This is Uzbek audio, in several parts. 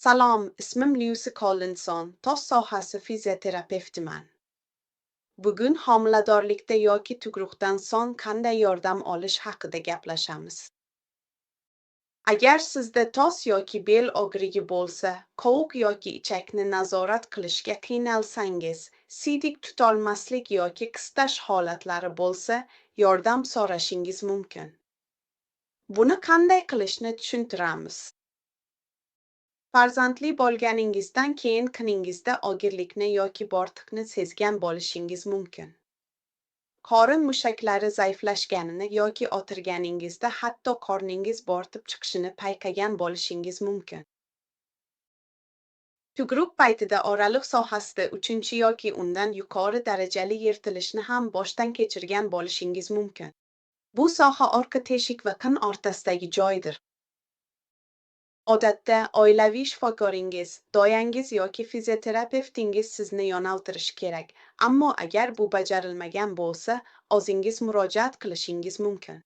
Salom, ismim Lucy Collinson, tos sohasi fizioterapevtiman. Bugun homiladorlikda yoki tug'ruqdan so'ng qanday yordam olish haqida gaplashamiz. Agar sizda tos yoki bel og'rig'i bo'lsa, qovuq yoki ichakni nazorat qilishga qiynalsangiz, siydik tutolmaslik yoki qistash holatlari bo'lsa, yordam so'rashingiz mumkin. Buni qanday qilishni tushuntiramiz. Farzandli bo'lganingizdan keyin qiningizda og'irlikni yoki bo'rtqni sezgan bo'lishingiz mumkin. Qorin mushaklari zaiflashganini yoki o'tirganingizda hatto qorningiz bo'rtib chiqishini payqagan bo'lishingiz mumkin. Tug'ruq paytida oraliq sohasida 3 yoki undan yuqori darajali yirtilishni ham boshdan kechirgan bo'lishingiz mumkin. Bu soha orqa teshik va qin o'rtasidagi joydir. Odatda oilaviy shifokoringiz, doyangiz yoki fizioterapevtingiz sizni yo'naltirishi kerak, ammo agar bu bajarilmagan bo'lsa, o'zingiz murojaat qilishingiz mumkin.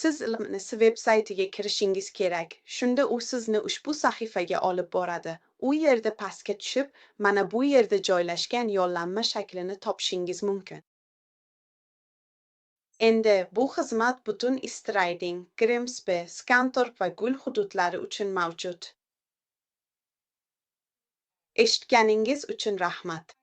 Siz LMNS veb-saytiga kirishingiz kerak. Shunda u sizni ushbu sahifaga olib boradi. U yerda pastga tushib, mana bu yerda joylashgan yo'llanma shaklini topishingiz mumkin. Endi bu xizmat butun East Riding, Grimsby, Scunthorpe va Gul hududlari uchun mavjud. Eshitganingiz uchun rahmat.